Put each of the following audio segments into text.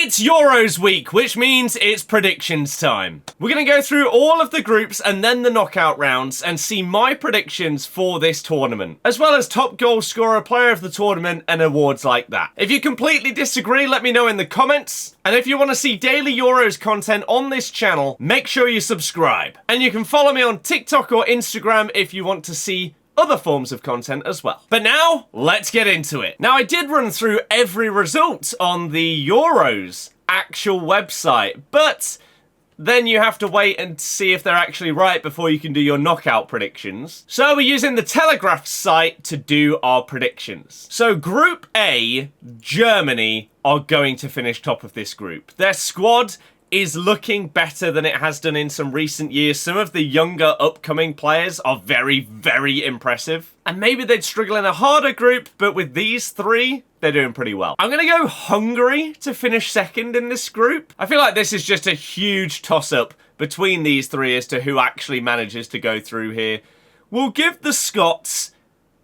It's Euros week, which means it's predictions time. We're going to go through all of the groups and then the knockout rounds and see my predictions for this tournament, as well as top goal scorer, player of the tournament, and awards like that. If you completely disagree, let me know in the comments. And if you want to see daily Euros content on this channel, make sure you subscribe. And you can follow me on TikTok or Instagram if you want to see other forms of content as well. But now, let's get into it. Now, I did run through every result on the Euros actual website, but then you have to wait and see if they're actually right before you can do your knockout predictions. So we're using the Telegraph site to do our predictions. So Group A, Germany are going to finish top of this group. Their squad is looking better than it has done in some recent years. Some of the younger upcoming players are very, very impressive. And maybe they'd struggle in a harder group, but with these three, they're doing pretty well. I'm going to go Hungary to finish second in this group. I feel like this is just a huge toss-up between these three as to who actually manages to go through here. We'll give the Scots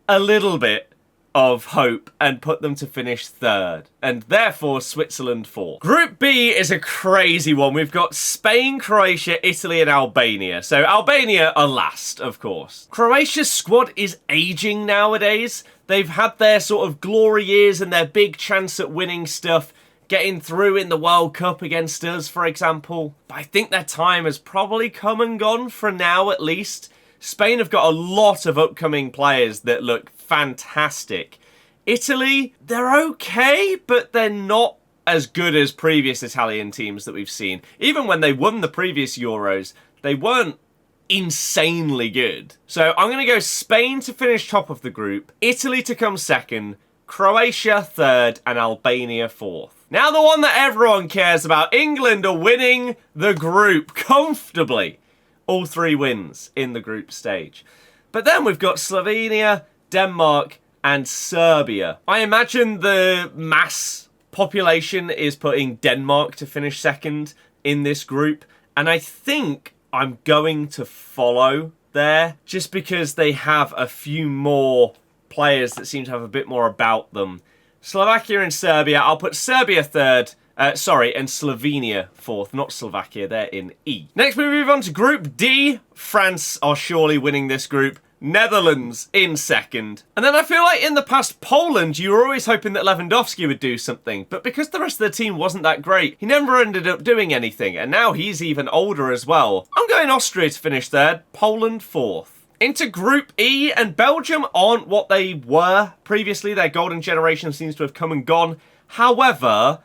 a little bit of hope and put them to finish third, and therefore Switzerland fourth. Group B is a crazy one. We've got Spain, Croatia, Italy, and Albania. So Albania are last, of course. Croatia's squad is aging nowadays. They've had their sort of glory years and their big chance at winning stuff, getting through in the World Cup against us, for example. But I think their time has probably come and gone for now, at least. Spain have got a lot of upcoming players that look fantastic. Italy, they're okay, but they're not as good as previous Italian teams that we've seen. Even when they won the previous Euros, they weren't insanely good. So I'm going to go Spain to finish top of the group, Italy to come second, Croatia third, and Albania fourth. Now the one that everyone cares about, England are winning the group comfortably. All three wins in the group stage. But then we've got Slovenia, Denmark, and Serbia. I imagine the mass population is putting Denmark to finish second in this group. And I think I'm going to follow there just because they have a few more players that seem to have a bit more about them. Slovakia and Serbia. I'll put Serbia third. And Slovenia fourth, not Slovakia, they're in E. Next we move on to Group D. France are surely winning this group. Netherlands in second. And then I feel like in the past, Poland, you were always hoping that Lewandowski would do something. But because the rest of the team wasn't that great, he never ended up doing anything. And now he's even older as well. I'm going Austria to finish third, Poland fourth. Into Group E, and Belgium aren't what they were previously. Their golden generation seems to have come and gone. However,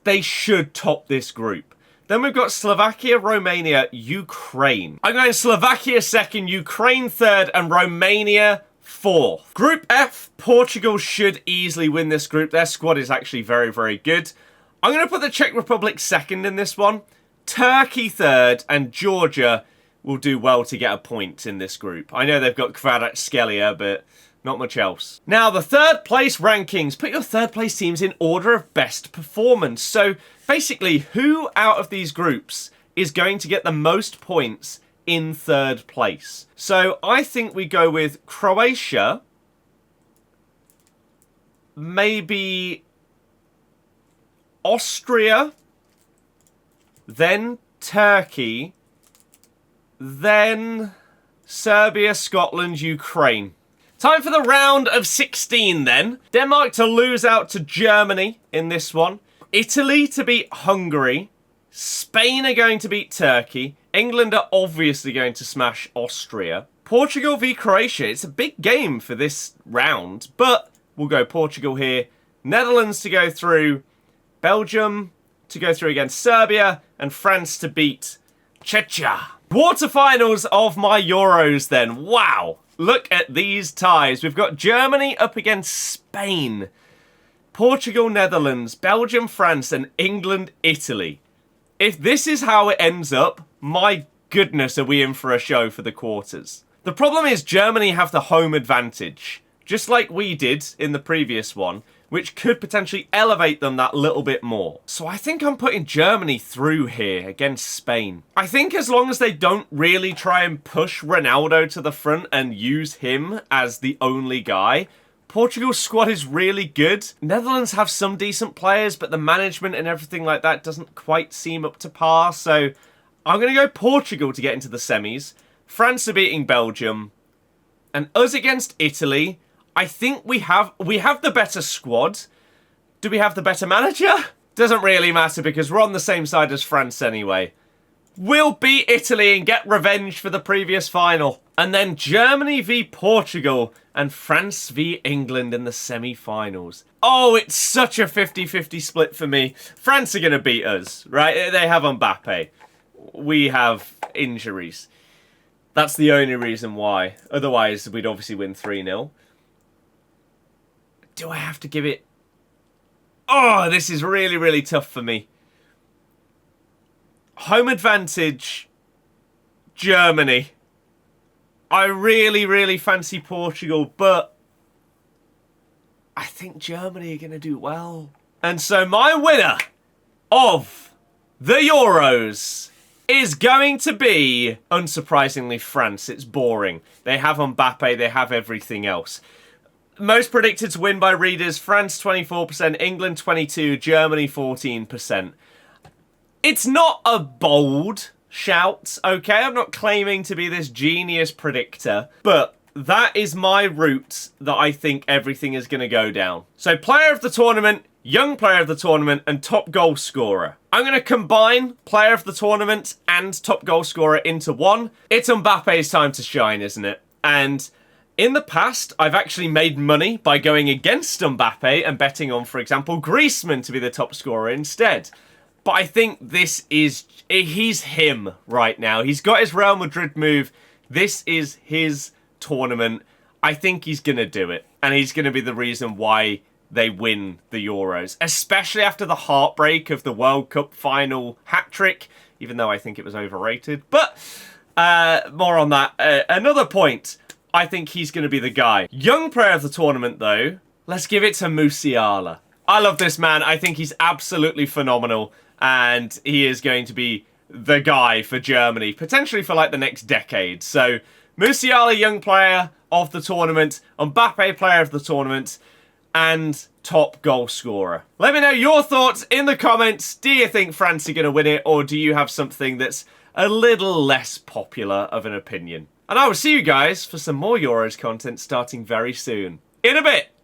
they should top this group. Then we've got Slovakia, Romania, Ukraine. I'm going Slovakia second, Ukraine third, and Romania fourth. Group F, Portugal should easily win this group. Their squad is actually very, very good. I'm going to put the Czech Republic second in this one. Turkey third, and Georgia will do well to get a point in this group. I know they've got Kvaratskhelia, but not much else. Now, the third place rankings. Put your third place teams in order of best performance. So, basically, who out of these groups is going to get the most points in third place? So, I think we go with Croatia. Maybe Austria. Then Turkey. Then Serbia, Scotland, Ukraine. Time for the round of 16 then. Denmark to lose out to Germany in this one. Italy to beat Hungary. Spain are going to beat Turkey. England are obviously going to smash Austria. Portugal v Croatia. It's a big game for this round, but we'll go Portugal here. Netherlands to go through. Belgium to go through against Serbia. And France to beat Czechia. Quarterfinals of my Euros then. Wow. Look at these ties. We've got Germany up against Spain, Portugal, Netherlands, Belgium, France, and England, Italy. If this is how it ends up, my goodness, are we in for a show for the quarters. The problem is Germany have the home advantage, just like we did in the previous one, which could potentially elevate them that little bit more. So I think I'm putting Germany through here against Spain. I think as long as they don't really try and push Ronaldo to the front and use him as the only guy, Portugal's squad is really good. Netherlands have some decent players, but the management and everything like that doesn't quite seem up to par. So I'm going to go Portugal to get into the semis. France are beating Belgium. And us against Italy. I think we have the better squad. Do we have the better manager? Doesn't really matter because we're on the same side as France anyway. We'll beat Italy and get revenge for the previous final. And then Germany v Portugal and France v England in the semi-finals. Oh, it's such a 50-50 split for me. France are going to beat us, right? They have Mbappe. We have injuries. That's the only reason why. Otherwise, we'd obviously win 3-0. Do I have to give it... Oh, this is really, really tough for me. Home advantage, Germany. I really, really fancy Portugal, but I think Germany are going to do well. And so my winner of the Euros is going to be, unsurprisingly, France. It's boring. They have Mbappe, they have everything else. Most predicted to win by readers, France 24%, England 22%, Germany 14%. It's not a bold shout, okay? I'm not claiming to be this genius predictor, but that is my route that I think everything is going to go down. So player of the tournament, young player of the tournament, and top goal scorer. I'm going to combine player of the tournament and top goal scorer into one. It's Mbappe's time to shine, isn't it? And in the past, I've actually made money by going against Mbappe and betting on, for example, Griezmann to be the top scorer instead. But I think this is... he's him right now. He's got his Real Madrid move. This is his tournament. I think he's going to do it. And he's going to be the reason why they win the Euros. Especially after the heartbreak of the World Cup final hat-trick. Even though I think it was overrated. But more on that. Another point. I think he's going to be the guy. Young player of the tournament, though. Let's give it to Musiala. I love this man. I think he's absolutely phenomenal. And he is going to be the guy for Germany. Potentially for like the next decade. So, Musiala, young player of the tournament. Mbappe, player of the tournament. And top goal scorer. Let me know your thoughts in the comments. Do you think France are going to win it? Or do you have something that's a little less popular of an opinion? And I will see you guys for some more Euros content starting very soon. In a bit.